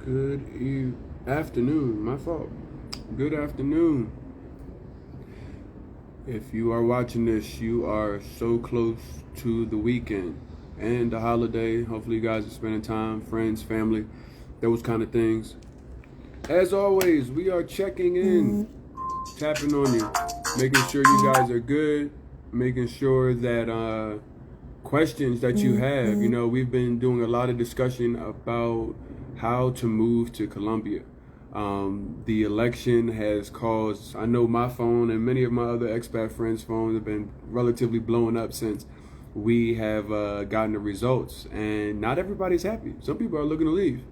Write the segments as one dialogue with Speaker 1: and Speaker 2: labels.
Speaker 1: Afternoon, my fault. Good afternoon. If you are watching this, you are so close to the weekend and the holiday. Hopefully you guys are spending time, friends, family, those kind of things. As always, we are checking in, tapping on you, making sure you guys are good, making sure that questions that you have, we've been doing a lot of discussion about how to move to Colombia. The election has caused, I know my phone and many of my other expat friends' phones have been relatively blowing up since we have gotten the results, and not everybody's happy. Some people are looking to leave.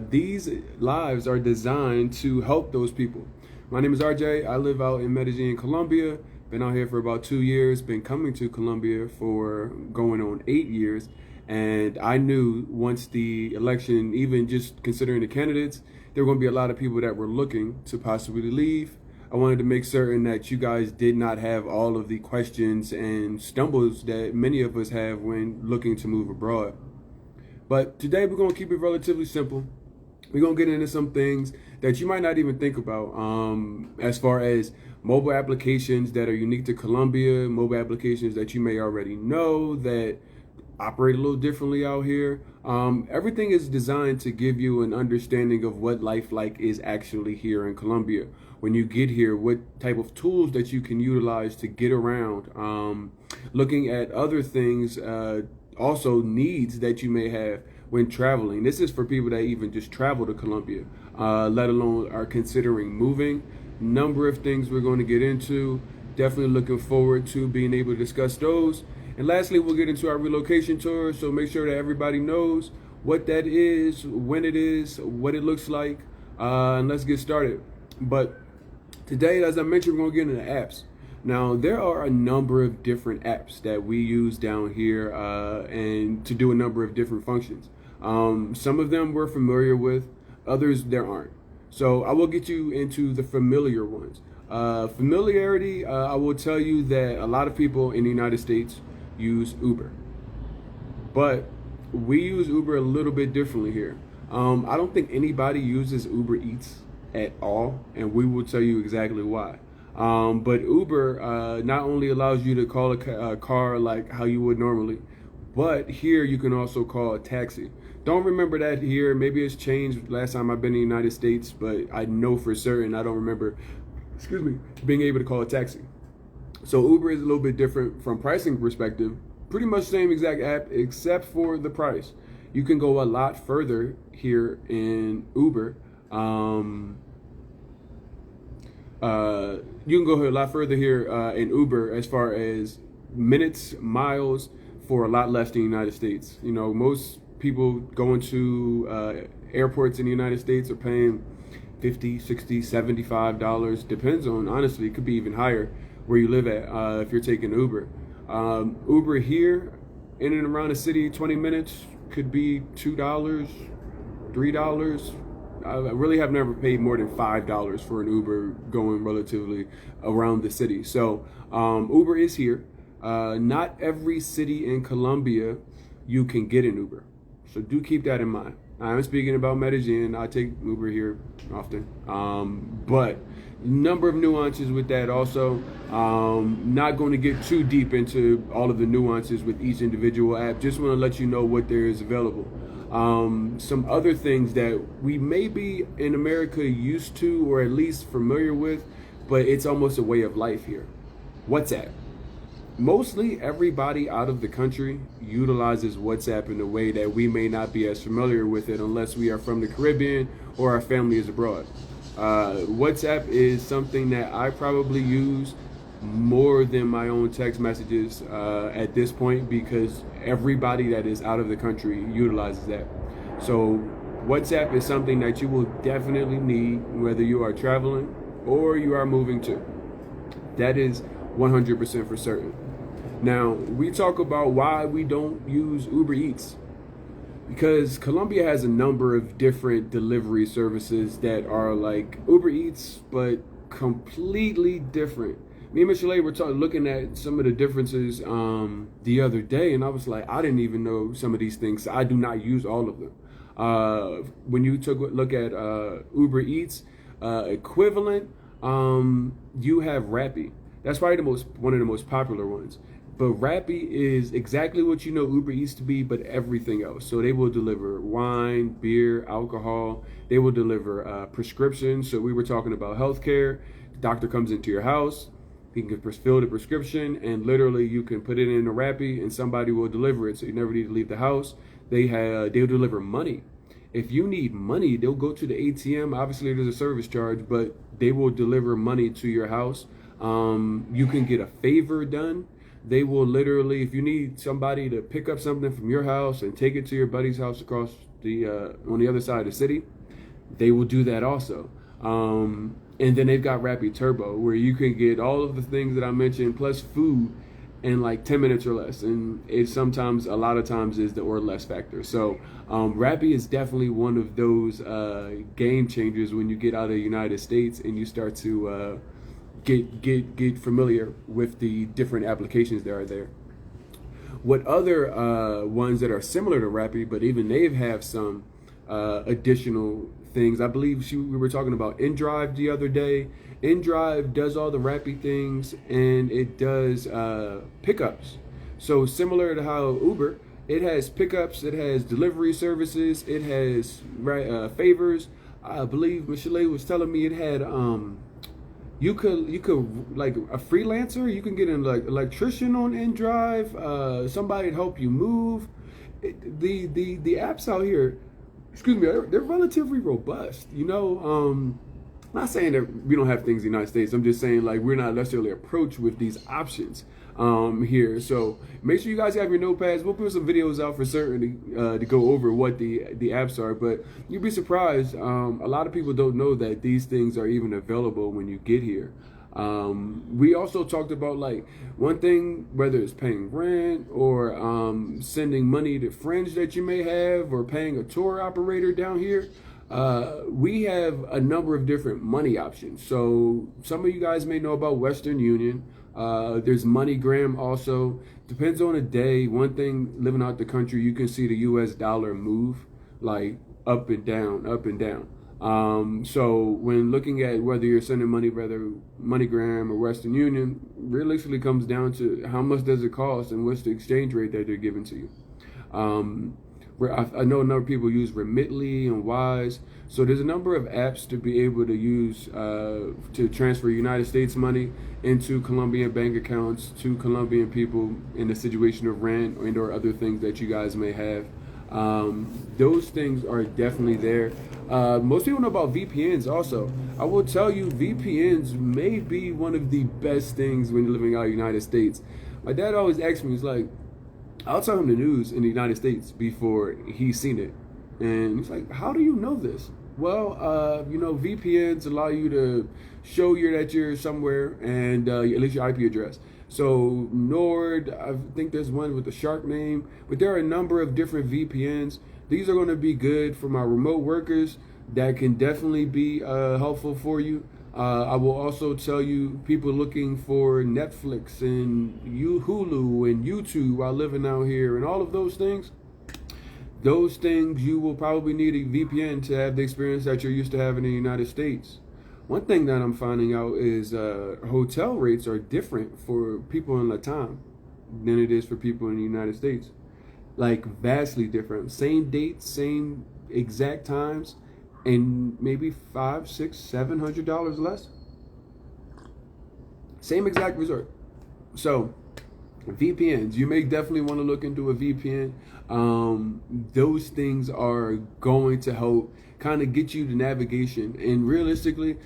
Speaker 1: These lives are designed to help those people. My name is RJ. I live out in Medellin, Colombia. Been out here for about 2 years, been coming to Colombia for going on 8 years. And I knew once the election, even just considering the candidates, there were going to be a lot of people that were looking to possibly leave. I wanted to make certain that you guys did not have all of the questions and stumbles that many of us have when looking to move abroad. But today we're going to keep it relatively simple. We're going to get into some things that you might not even think about as far as mobile applications that are unique to Colombia, mobile applications that you may already know that operate a little differently out here. Everything is designed to give you an understanding of what life like is actually here in Colombia. When you get here, what type of tools that you can utilize to get around, looking at other things, also needs that you may have when traveling. This is for people that even just travel to Colombia, let alone are considering moving. Number of things we're going to get into. Definitely looking forward to being able to discuss those. And lastly, we'll get into our relocation tour, so make sure that everybody knows what that is, when it is, what it looks like, and let's get started. But today, as I mentioned, we're going to get into apps. Now, there are a number of different apps that we use down here and to do a number of different functions. Some of them we're familiar with, others there aren't. So I will get you into the familiar ones. Familiarity, I will tell you that a lot of people in the United States use Uber, but we use Uber a little bit differently here. I don't think anybody uses Uber Eats at all, and we will tell you exactly why. But Uber not only allows you to call a car like how you would normally, but here you can also call a taxi. Don't remember that here. Maybe it's changed last time I've been in the United States, but I know for certain I don't remember, being able to call a taxi. So Uber is a little bit different from pricing perspective. Pretty much same exact app except for the price. You can go a lot further here in Uber. You can go a lot further here in Uber as far as minutes, miles for a lot less than the United States. Most people going to airports in the United States are paying $50, $60, $75. Depends on, honestly, it could be even higher where you live at if you're taking Uber. Uber here in and around the city, 20 minutes could be $2, $3. I really have never paid more than $5 for an Uber going relatively around the city. So Uber is here. Not every city in Colombia you can get an Uber. So do keep that in mind. I'm speaking about Medellin. I take Uber here often. But number of nuances with that also. Not going to get too deep into all of the nuances with each individual app. Just want to let you know what there is available. Some other things that we may be in America used to or at least familiar with, but it's almost a way of life here. WhatsApp. Mostly everybody out of the country utilizes WhatsApp in a way that we may not be as familiar with it unless we are from the Caribbean or our family is abroad. WhatsApp is something that I probably use more than my own text messages at this point because everybody that is out of the country utilizes that. So WhatsApp is something that you will definitely need whether you are traveling or you are moving to. That is 100% for certain. Now, we talk about why we don't use Uber Eats. Because Colombia has a number of different delivery services that are like Uber Eats, but completely different. Me and Mr. Lay were looking at some of the differences the other day, and I was like, I didn't even know some of these things. I do not use all of them. When you took a look at Uber Eats equivalent, you have Rappi. That's probably one of the most popular ones. But Rappi is exactly what you know Uber Eats to be, but everything else. So they will deliver wine, beer, alcohol. They will deliver prescriptions. So we were talking about healthcare. The doctor comes into your house. He can fill the prescription, and literally you can put it in a Rappi, and somebody will deliver it. So you never need to leave the house. They'll deliver money. If you need money, they'll go to the ATM. Obviously, there's a service charge, but they will deliver money to your house. You can get a favor done. They will literally, if you need somebody to pick up something from your house and take it to your buddy's house across the on the other side of the city, they will do that also. And then they've got Rappi Turbo, where you can get all of the things that I mentioned plus food in like 10 minutes or less. And it sometimes, a lot of times, is the or less factor. So Rappi is definitely one of those game changers when you get out of the United States and you start to get familiar with the different applications that are there. What other ones that are similar to Rappi, but even they have some additional things. I believe we were talking about InDrive the other day. InDrive does all the Rappi things, and it does pickups. So similar to how Uber, it has pickups, it has delivery services, it has favors. I believe Michelle was telling me it had you could like a freelancer, you can get an electrician on InDrive, somebody to help you move. The apps out here, excuse me, they're relatively robust. Not saying that we don't have things in the United States. I'm just saying like we're not necessarily approached with these options here. So make sure you guys have your notepads. We'll put some videos out for certain to go over what the apps are, but you'd be surprised. A lot of people don't know that these things are even available when you get here. We also talked about like one thing, whether it's paying rent or sending money to friends that you may have, or paying a tour operator down here. We have a number of different money options. So some of you guys may know about Western Union. There's MoneyGram also. Depends on the day. One thing, living out the country, you can see the US dollar move like up and down, up and down. So when looking at whether you're sending money, whether MoneyGram or Western Union, realistically comes down to how much does it cost and what's the exchange rate that they're giving to you. I know a number of people use Remitly and Wise. So there's a number of apps to be able to use to transfer United States money into Colombian bank accounts to Colombian people in the situation of rent or other things that you guys may have. Those things are definitely there. Most people know about VPNs also. I will tell you, VPNs may be one of the best things when you're living out in the United States. My dad always asks me, he's like, I'll tell him the news in the United States before he's seen it. And he's like, how do you know this? Well, VPNs allow you to show you that you're somewhere and at least your IP address. So Nord, I think there's one with a shark name, but there are a number of different VPNs. These are going to be good for my remote workers. That can definitely be helpful for you. I will also tell you, people looking for Netflix and Hulu and YouTube while living out here and all of those things, you will probably need a VPN to have the experience that you're used to having in the United States. One thing that I'm finding out is hotel rates are different for people in Latam than it is for people in the United States. Like vastly different. Same dates, same exact times, and maybe $500, $600, $700 less. Same exact resort. So VPNs, you may definitely want to look into a VPN. Those things are going to help kind of get you the navigation. And realistically,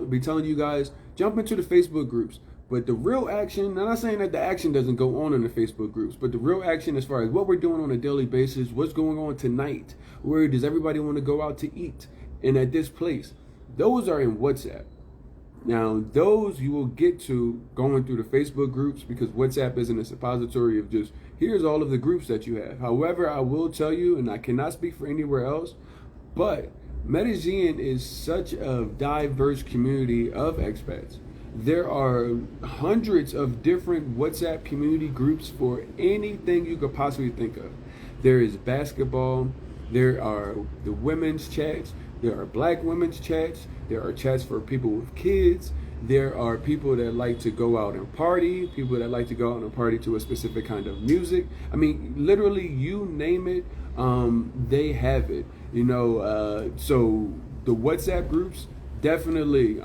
Speaker 1: be telling you guys, jump into the Facebook groups. But the real action, I'm not saying that the action doesn't go on in the Facebook groups, but the real action as far as what we're doing on a daily basis, what's going on tonight, where does everybody want to go out to eat, and at this place, those are in WhatsApp. Now, those you will get to going through the Facebook groups, because WhatsApp isn't a suppository of just, here's all of the groups that you have. However, I will tell you, and I cannot speak for anywhere else, but Medellin is such a diverse community of expats. There are hundreds of different WhatsApp community groups for anything you could possibly think of. There is basketball, There are the women's chats. There are black women's chats. There are chats for people with kids. There are people that like to go out and party, people that like to go out and party to a specific kind of music. I mean, literally, you name it, they have it. So the WhatsApp groups, definitely,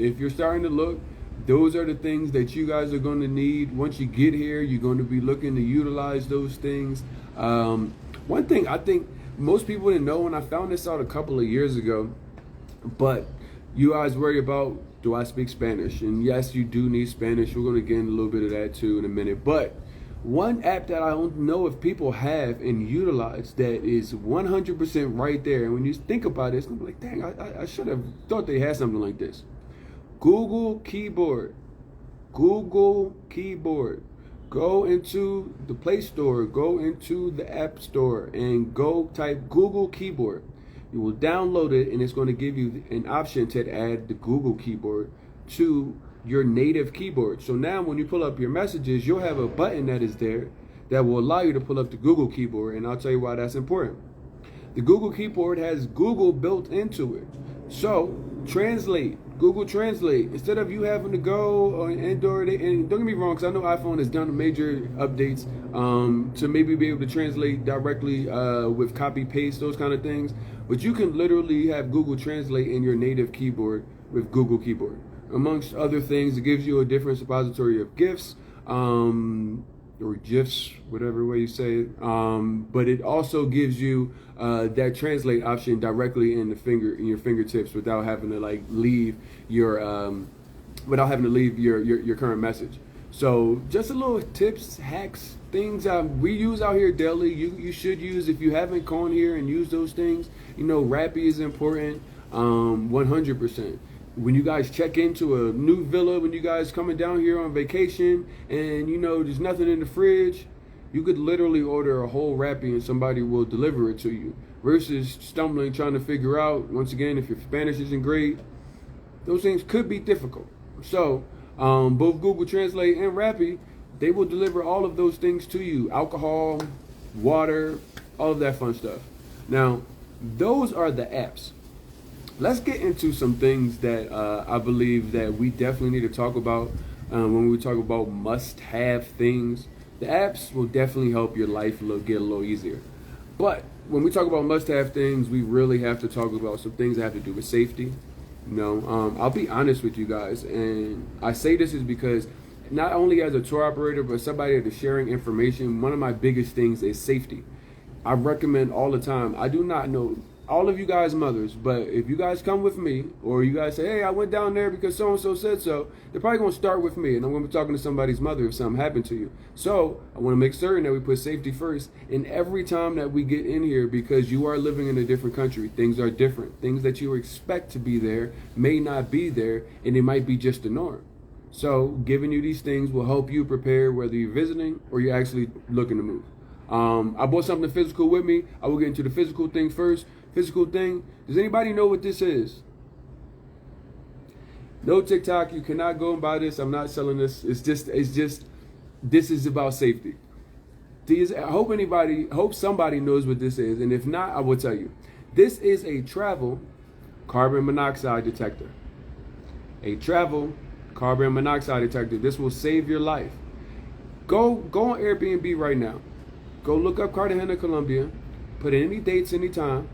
Speaker 1: if you're starting to look, those are the things that you guys are going to need. Once you get here, you're going to be looking to utilize those things. One thing I think most people didn't know, and I found this out a couple of years ago, but you guys worry about, do I speak Spanish? And yes, you do need Spanish. We're going to get into a little bit of that too in a minute. But one app that I don't know if people have and utilize that is 100% right there. And when you think about it, it's going to be like, dang, I should have thought they had something like this. Google Keyboard. Google Keyboard. Go into the Play Store, go into the App Store, and go type Google Keyboard. You will download it, and it's going to give you an option to add the Google Keyboard to your native keyboard. So now when you pull up your messages, you'll have a button that is there that will allow you to pull up the Google Keyboard, and I'll tell you why that's important. The Google Keyboard has Google built into it. So translate, Google Translate, instead of you having to go on Android, and don't get me wrong, because I know iPhone has done major updates to maybe be able to translate directly with copy paste, those kind of things. But you can literally have Google Translate in your native keyboard with Google Keyboard. Amongst other things, it gives you a different suppository of GIFs, or GIFs, whatever way you say it. But it also gives you that translate option directly in your fingertips without having to leave your your current message. So just a little tips, hacks, things we use out here daily. You should use if you haven't gone here and used those things. Rappi is important, 100%. When you guys check into a new villa, when you guys coming down here on vacation and there's nothing in the fridge, you could literally order a whole Rappi and somebody will deliver it to you, versus stumbling trying to figure out, once again, if your Spanish isn't great, those things could be difficult. So both Google Translate and Rappi, they will deliver all of those things to you: alcohol, water, all of that fun stuff. Now, those are the apps. Let's get into some things that I believe that we definitely need to talk about when we talk about must-have things. The apps will definitely help your life get a little easier. But when we talk about must-have things, we really have to talk about some things that have to do with safety. I'll be honest with you guys, and I say this is because not only as a tour operator, but somebody that is sharing information, one of my biggest things is safety. I recommend all the time. I do not know all of you guys mothers, but if you guys come with me, or you guys say, hey, I went down there because so-and-so said so, they're probably going to start with me, and I'm going to be talking to somebody's mother if something happened to you. So I want to make certain that we put safety first in every time that we get in here, because you are living in a different country. Things are different. Things that you expect to be there may not be there, and it might be just the norm. So giving you these things will help you prepare whether you're visiting or you're actually looking to move. I brought something physical with me. I will get into the physical thing first. Physical thing. Does anybody know what this is? No TikTok. You cannot go and buy this. I'm not selling this. It's just. This is about safety. I hope somebody knows what this is, and if not, I will tell you. This is a travel carbon monoxide detector. A travel carbon monoxide detector. This will save your life. Go on Airbnb right now. Go look up Cartagena, Colombia. Put in any dates, any time,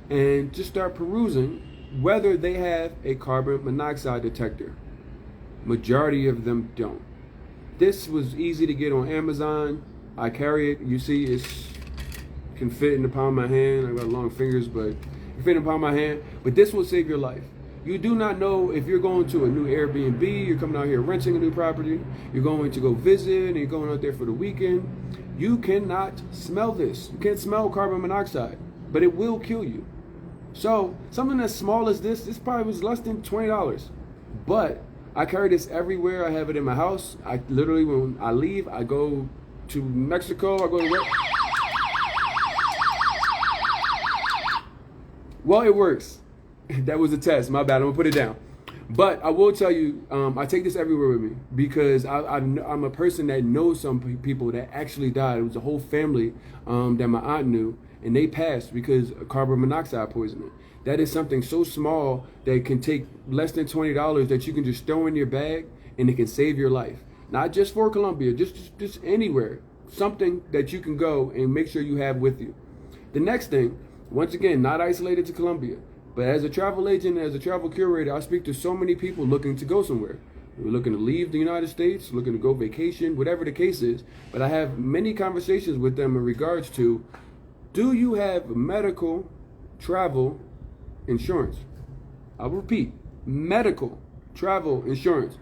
Speaker 1: and just start perusing whether they have a carbon monoxide detector. Majority of them don't. This was easy to get on Amazon. I carry it. You see, it can fit in the palm of my hand. I got long fingers, but it can fit in the palm of my hand. But this will save your life. You do not know if you're going to a new Airbnb, you're coming out here renting a new property, you're going to go visit, and you're going out there for the weekend. You cannot smell this. You can't smell carbon monoxide, but it will kill you. So something as small as this probably was less than $20. But I carry this everywhere. I have it in my house. I literally, when I leave, I go to Mexico, I go to work. Well, it works. That was a test. My bad. I'm going to put it down. But I will tell you, I take this everywhere with me because I'm a person that knows some people that actually died. It was a whole family that my aunt knew. and they passed because of carbon monoxide poisoning. That is something so small that it can take less than $20 that you can just throw in your bag and it can save your life. Not just for Colombia, just anywhere. Something that you can go and make sure you have with you. The next thing, once again, not isolated to Colombia, but as a travel agent, as a travel curator, I speak to so many people looking to go somewhere. We're looking to leave the United States, looking to go vacation, whatever the case is. But I have many conversations with them in regards to, do you have medical travel insurance? I'll repeat, medical travel insurance.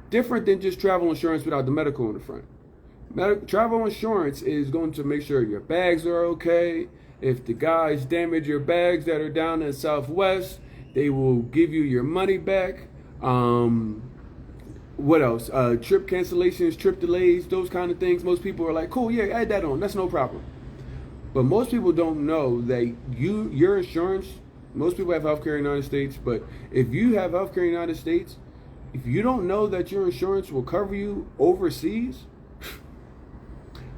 Speaker 1: Different than just travel insurance without the medical in the front. Travel insurance is going to make sure your bags are okay. If the guys damage your bags that are down in Southwest, they will give you your money back. What else? Trip cancellations, trip delays, those kind of things. Most people are like, cool, yeah, add that on. That's no problem. But most people don't know that your insurance, most people have healthcare in the United States, but if you have healthcare in the United States, if you don't know that your insurance will cover you overseas,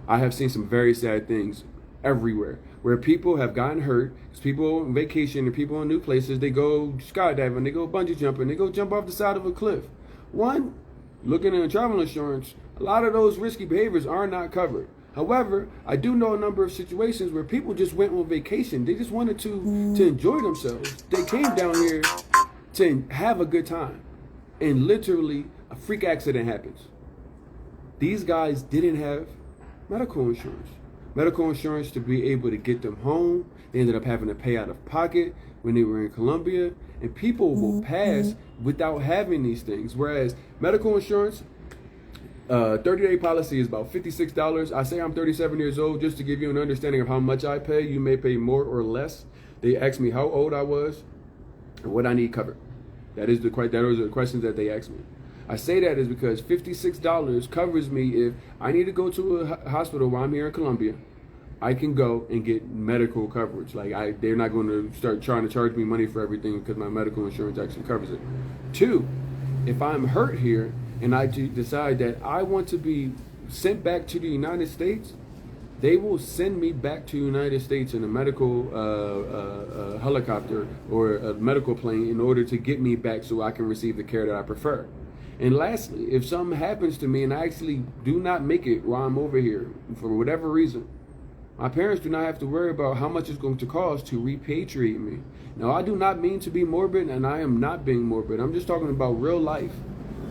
Speaker 1: I have seen some very sad things everywhere where people have gotten hurt. Because people on vacation and people in new places, they go skydiving, they go bungee jumping, they go jump off the side of a cliff. One, looking at travel insurance, a lot of those risky behaviors are not covered. However, I do know a number of situations where people just went on vacation. They just wanted to enjoy themselves. They came down here to have a good time. And literally, a freak accident happens. These guys didn't have medical insurance. Medical insurance to be able to get them home. They ended up having to pay out of pocket when they were in Colombia. And people will pass without having these things. Whereas medical insurance, 30-day policy is about $56. I say I'm 37 years old just to give you an understanding of how much I pay. You may pay more or less. They asked me how old I was and what I need covered. Those are the questions that they asked me. I say that is because $56 covers me if I need to go to a hospital while I'm here in Colombia. I can go and get medical coverage. They're not going to start trying to charge me money for everything because my medical insurance actually covers it. 2, if I'm hurt here and I decide that I want to be sent back to the United States, they will send me back to the United States in a medical helicopter or a medical plane in order to get me back so I can receive the care that I prefer. And lastly, if something happens to me and I actually do not make it while I'm over here for whatever reason, my parents do not have to worry about how much it's going to cost to repatriate me. Now, I do not mean to be morbid, and I am not being morbid. I'm just talking about real life.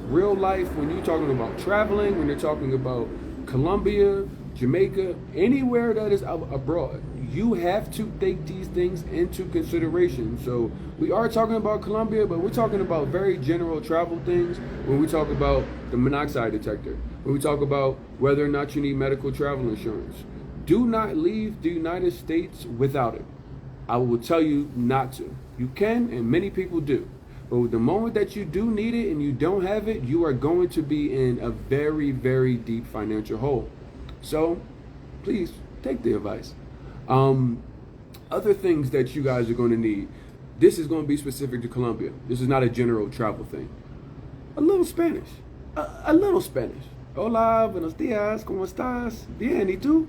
Speaker 1: Real life, when you're talking about traveling, when you're talking about Colombia, Jamaica, anywhere that is abroad, you have to take these things into consideration. So we are talking about Colombia, but we're talking about very general travel things when we talk about the monoxide detector, when we talk about whether or not you need medical travel insurance. Do not leave the United States without it. I will tell you not to. You can, and many people do. But the moment that you do need it and you don't have it, you are going to be in a very, very deep financial hole. So please take the advice. Other things that you guys are going to need. This is going to be specific to Colombia. This is not a general travel thing. A little Spanish. A little Spanish. Hola, buenos días, ¿cómo estás? Bien, ¿y tú?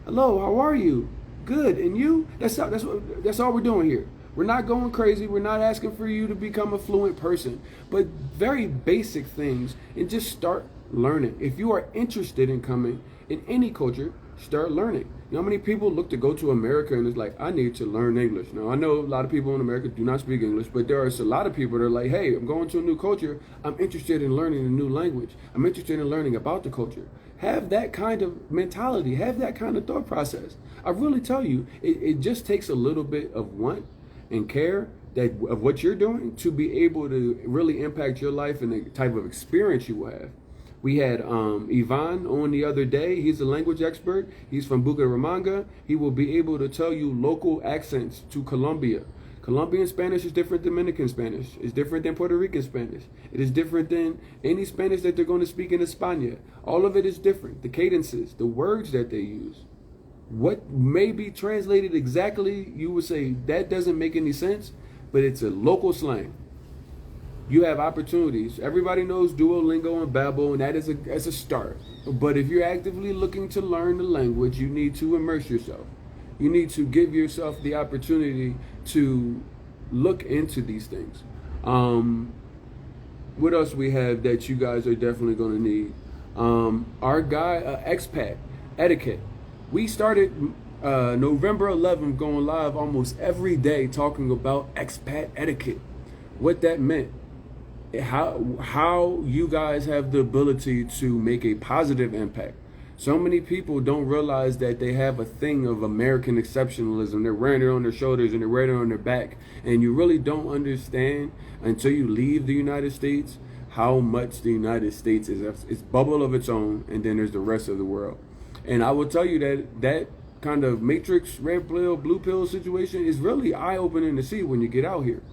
Speaker 1: Hello, how are you? Good, and you? That's all we're doing here. We're not going crazy. We're not asking for you to become a fluent person, but very basic things, and just start learning. If you are interested in coming in any culture, start learning. You know how many people look to go to America and it's like, I need to learn English. Now, I know a lot of people in America do not speak English, but there are a lot of people that are like, hey, I'm going to a new culture. I'm interested in learning a new language. I'm interested in learning about the culture. Have that kind of mentality. Have that kind of thought process. I really tell you, it just takes a little bit of want and care of what you're doing to be able to really impact your life and the type of experience you will have. We had Ivan on the other day. He's a language expert. He's from Bucaramanga. He will be able to tell you local accents to Colombia. Colombian Spanish is different than Dominican Spanish. It's different than Puerto Rican Spanish. It is different than any Spanish that they're going to speak in España. All of it is different. The cadences, the words that they use. What may be translated exactly, you would say, that doesn't make any sense, but it's a local slang. You have opportunities. Everybody knows Duolingo and Babbel, and that is a start. But if you're actively looking to learn the language, you need to immerse yourself. You need to give yourself the opportunity to look into these things. What else we have that you guys are definitely going to need? Our guy, Expat, etiquette. We started November 11th going live almost every day talking about expat etiquette. What that meant. How you guys have the ability to make a positive impact. So many people don't realize that they have a thing of American exceptionalism. They're wearing it on their shoulders and they're wearing it on their back. And you really don't understand until you leave the United States how much the United States is a bubble of its own, and then there's the rest of the world. And I will tell you that kind of matrix, red pill, blue pill situation is really eye-opening to see when you get out here.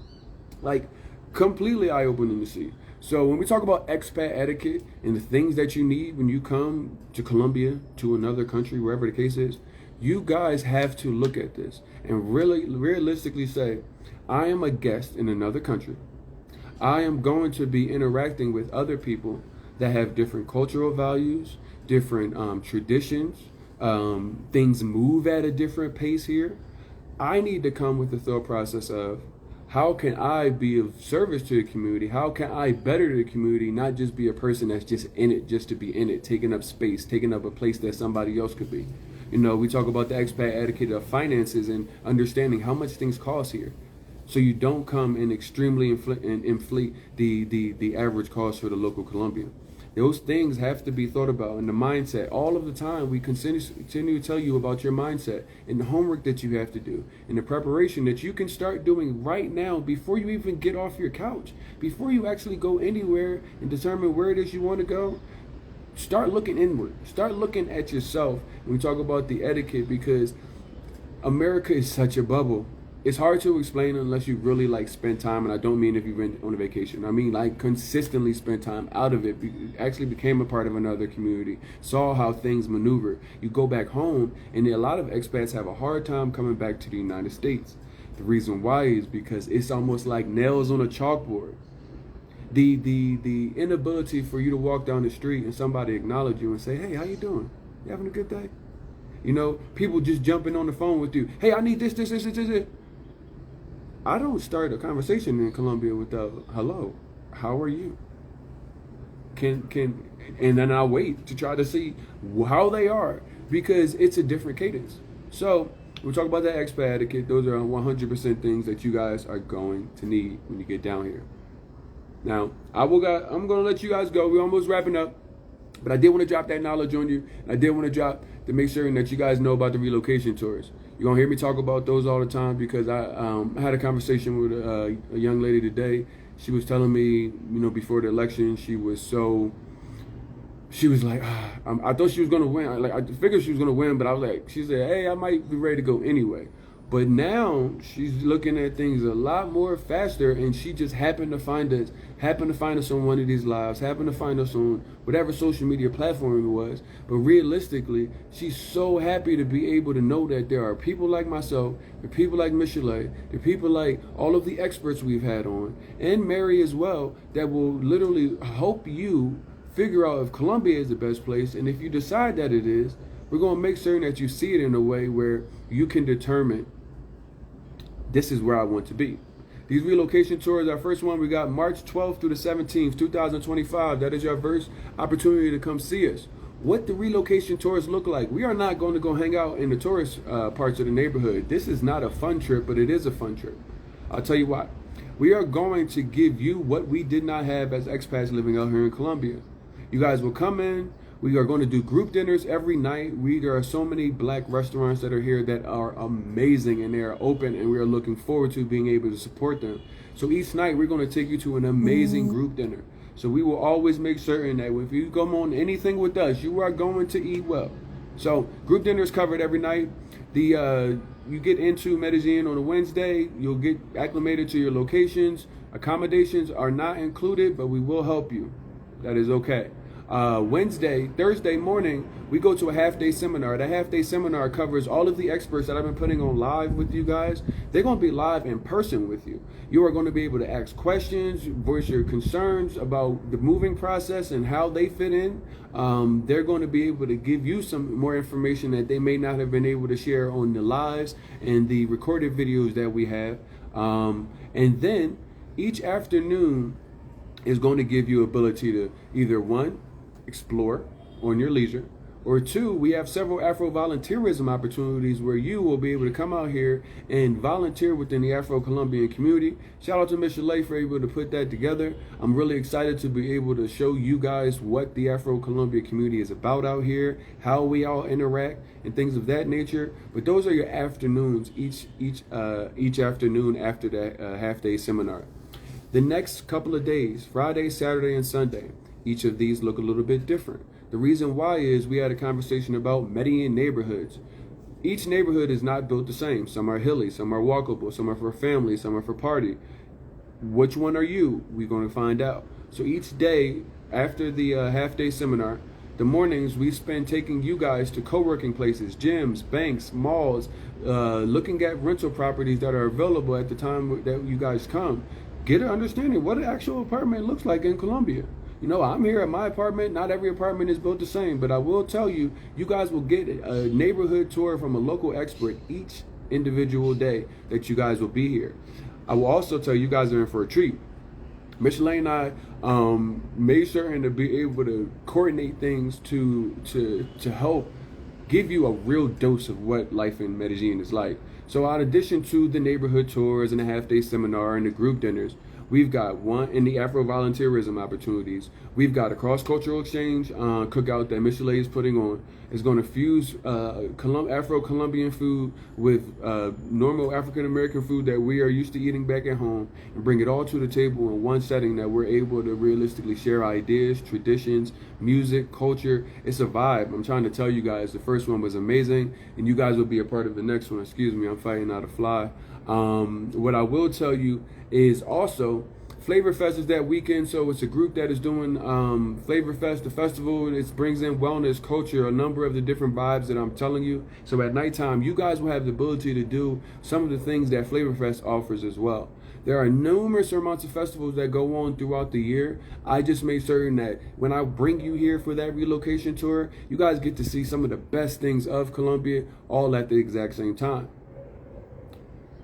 Speaker 1: Like, completely eye-opening to see. So when we talk about expat etiquette and the things that you need when you come to Colombia, to another country, wherever the case is, you guys have to look at this and really realistically say, I am a guest in another country. I am going to be interacting with other people that have different cultural values, different traditions, things move at a different pace here. I need to come with the thought process of, how can I be of service to the community? How can I better the community, not just be a person that's just in it, just to be in it, taking up space, taking up a place that somebody else could be. You know, we talk about the expat etiquette of finances and understanding how much things cost here. So you don't come and extremely inflate the average cost for the local Colombian. Those things have to be thought about in the mindset. All of the time, we continue to tell you about your mindset and the homework that you have to do and the preparation that you can start doing right now before you even get off your couch, before you actually go anywhere and determine where it is you want to go. Start looking inward. Start looking at yourself when we talk about the etiquette, because America is such a bubble. It's hard to explain unless you really like spend time, and I don't mean if you've been on a vacation. I mean like consistently spend time out of it, actually became a part of another community, saw how things maneuver. You go back home, and a lot of expats have a hard time coming back to the United States. The reason why is because it's almost like nails on a chalkboard. The inability for you to walk down the street and somebody acknowledge you and say, hey, how you doing? You having a good day? You know, people just jumping on the phone with you. Hey, I need this. I don't start a conversation in Colombia with hello, how are you? And then I'll wait to try to see how they are, because it's a different cadence. So we'll talk about the expat etiquette. Those are 100% things that you guys are going to need when you get down here. Now, I'm going to let you guys go. We're almost wrapping up. But I did want to drop that knowledge on you. I did want to drop to make sure that you guys know about the relocation tours. You're going to hear me talk about those all the time, because I had a conversation with a young lady today. She was telling me, you know, before the election, she was like, I thought she was going to win. Like, I figured she was going to win, but I was like, she said, hey, I might be ready to go anyway. But now she's looking at things a lot more faster, and she just happened to find us on one of these lives, happened to find us on whatever social media platform it was. But realistically, she's so happy to be able to know that there are people like myself, there are people like Michelle, there are people like all of the experts we've had on, and Mary as well, that will literally help you figure out if Colombia is the best place. And if you decide that it is, we're going to make certain that you see it in a way where you can determine, this is where I want to be. These relocation tours, our first one, we got March 12th through the 17th, 2025. That is your first opportunity to come see us. What the relocation tours look like. We are not going to go hang out in the tourist parts of the neighborhood. This is not a fun trip, but it is a fun trip. I'll tell you why. We are going to give you what we did not have as expats living out here in Colombia. You guys will come in. We are going to do group dinners every night. There are so many black restaurants that are here that are amazing, and they are open, and we are looking forward to being able to support them. So each night we're going to take you to an amazing group dinner. So we will always make certain that if you come on anything with us, you are going to eat well. So group dinner is covered every night. You get into Medellin on a Wednesday. You'll get acclimated to your locations. Accommodations are not included, but we will help you. That is okay. Thursday morning, we go to a half-day seminar. That half-day seminar covers all of the experts that I've been putting on live with you guys. They're going to be live in person with you. You are going to be able to ask questions, voice your concerns about the moving process and how they fit in. They're going to be able to give you some more information that they may not have been able to share on the lives and the recorded videos that we have. And then each afternoon is going to give you ability to either one, explore on your leisure, or two, we have several Afro volunteerism opportunities where you will be able to come out here and volunteer within the Afro-Colombian community. Shout out to Mr. Lay for able to put that together. I'm really excited to be able to show you guys what the Afro-Colombian community is about out here, how we all interact, and things of that nature. But those are your afternoons each afternoon after that half-day seminar. The next couple of days, Friday, Saturday, and Sunday, each of these look a little bit different. The reason why is we had a conversation about Medellin neighborhoods. Each neighborhood is not built the same. Some are hilly, some are walkable, some are for family, some are for party. Which one are you? We're going to find out. So each day after the half-day seminar, the mornings we spend taking you guys to co-working places, gyms, banks, malls, looking at rental properties that are available at the time that you guys come. Get an understanding what an actual apartment looks like in Colombia. You know, I'm here at my apartment. Not every apartment is built the same, but I will tell you, you guys will get a neighborhood tour from a local expert each individual day that you guys will be here. I will also tell you guys are in for a treat. Mr. Lane and I made certain to be able to coordinate things to help give you a real dose of what life in Medellin is like. So in addition to the neighborhood tours and the half-day seminar and the group dinners, we've got one in the Afro volunteerism opportunities. We've got a cross-cultural exchange cookout that Mr. Lay is putting on. It's going to fuse Afro-Colombian food with normal African-American food that we are used to eating back at home and bring it all to the table in one setting that we're able to realistically share ideas, traditions, music, culture. It's a vibe. I'm trying to tell you guys, the first one was amazing, and you guys will be a part of the next one. Excuse me, I'm fighting out a fly. What I will tell you is also Flavor Fest is that weekend, so it's a group that is doing Flavor Fest, the festival. It brings in wellness, culture, a number of the different vibes that I'm telling you. So at nighttime, you guys will have the ability to do some of the things that Flavor Fest offers as well. There are numerous amounts of festivals that go on throughout the year. I just made certain that when I bring you here for that relocation tour, you guys get to see some of the best things of Colombia all at the exact same time.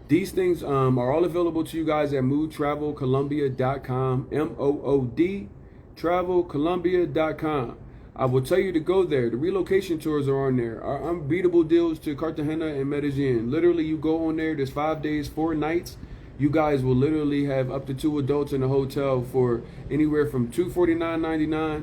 Speaker 1: These things are all available to you guys at moodtravelcolombia.com, MOOD travelcolombia.com. I will tell you to go there. The relocation tours are on there. Our unbeatable deals to Cartagena and Medellin. Literally, you go on there. There's 5 days, 4 nights. You guys will literally have up to 2 adults in a hotel for anywhere from $249.99,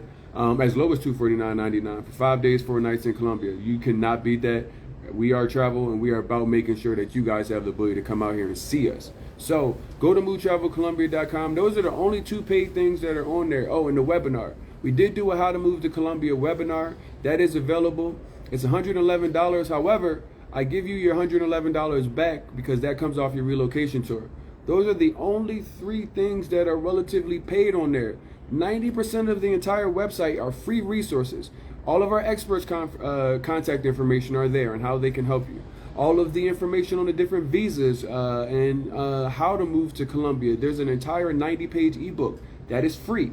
Speaker 1: as low as $249.99 for 5 days, 4 nights in Colombia. You cannot beat that. We are travel, and we are about making sure that you guys have the ability to come out here and see us. So go to moodtravelcolombia.com. Those are the only 2 paid things that are on there. Oh, and the webinar. We did do a How to Move to Colombia webinar. That is available. It's $111. However, I give you your $111 back because that comes off your relocation tour. Those are the only 3 things that are relatively paid on there. 90% of the entire website are free resources. All of our experts' contact information are there and how they can help you. All of the information on the different visas and how to move to Colombia. There's an entire 90-page ebook that is free.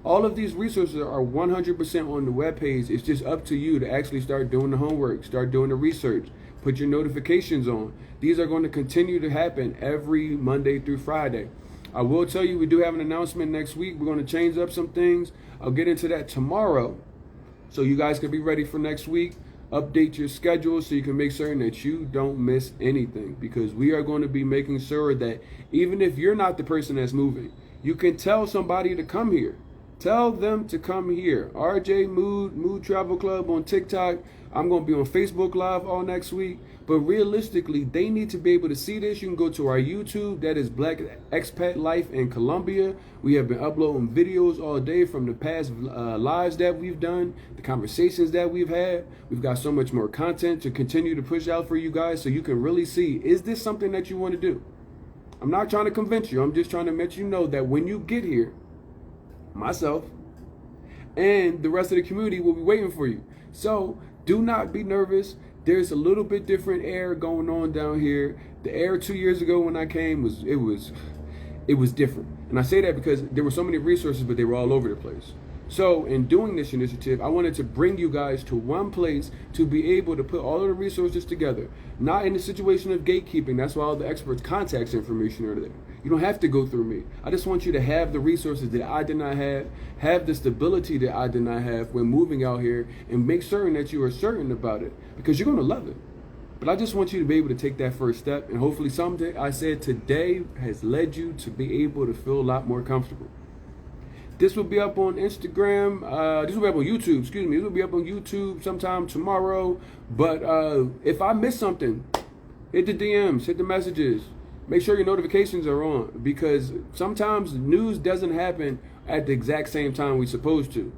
Speaker 1: All of these resources are 100% on the webpage. It's just up to you to actually start doing the homework, start doing the research, put your notifications on. These are going to continue to happen every Monday through Friday. I will tell you we do have an announcement next week. We're going to change up some things. I'll get into that tomorrow. So you guys can be ready for next week. Update your schedule so you can make certain that you don't miss anything, because we are going to be making sure that even if you're not the person that's moving, you can tell somebody to come here. Tell them to come here. RJ Mood Travel Club on TikTok. I'm going to be on Facebook Live all next week. But realistically, they need to be able to see this. You can go to our YouTube. That is Black Expat Life in Colombia. We have been uploading videos all day from the past lives that we've done, the conversations that we've had. We've got so much more content to continue to push out for you guys so you can really see, is this something that you want to do? I'm not trying to convince you. I'm just trying to let you know that when you get here, myself, and the rest of the community will be waiting for you. So do not be nervous. There's a little bit different air going on down here. The air 2 years ago when I came was different. And I say that because there were so many resources, but they were all over the place. So in doing this initiative, I wanted to bring you guys to one place to be able to put all of the resources together. Not in the situation of gatekeeping. That's why all the experts' contacts information are there. You don't have to go through me. I just want you to have the resources that I did not have the stability that I did not have when moving out here, and make certain that you are certain about it, because you're going to love it. But I just want you to be able to take that first step, and hopefully something I said today has led you to be able to feel a lot more comfortable. This will be up on Instagram. This will be up on YouTube. Excuse me. This will be up on YouTube sometime tomorrow. But if I miss something, hit the DMs, hit the messages. Make sure your notifications are on, because sometimes news doesn't happen at the exact same time we're supposed to.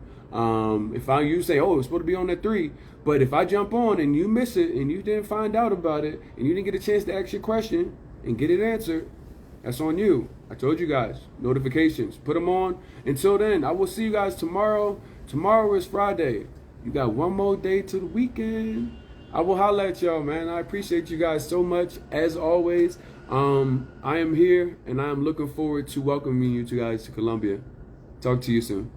Speaker 1: If you say, oh, it's supposed to be on at 3, but if I jump on and you miss it and you didn't find out about it and you didn't get a chance to ask your question and get it answered, that's on you. I told you guys, notifications, put them on. Until then, I will see you guys tomorrow. Tomorrow is Friday. You got one more day to the weekend. I will holler at y'all, man. I appreciate you guys so much, as always. I am here, and I am looking forward to welcoming you guys to Colombia. Talk to you soon.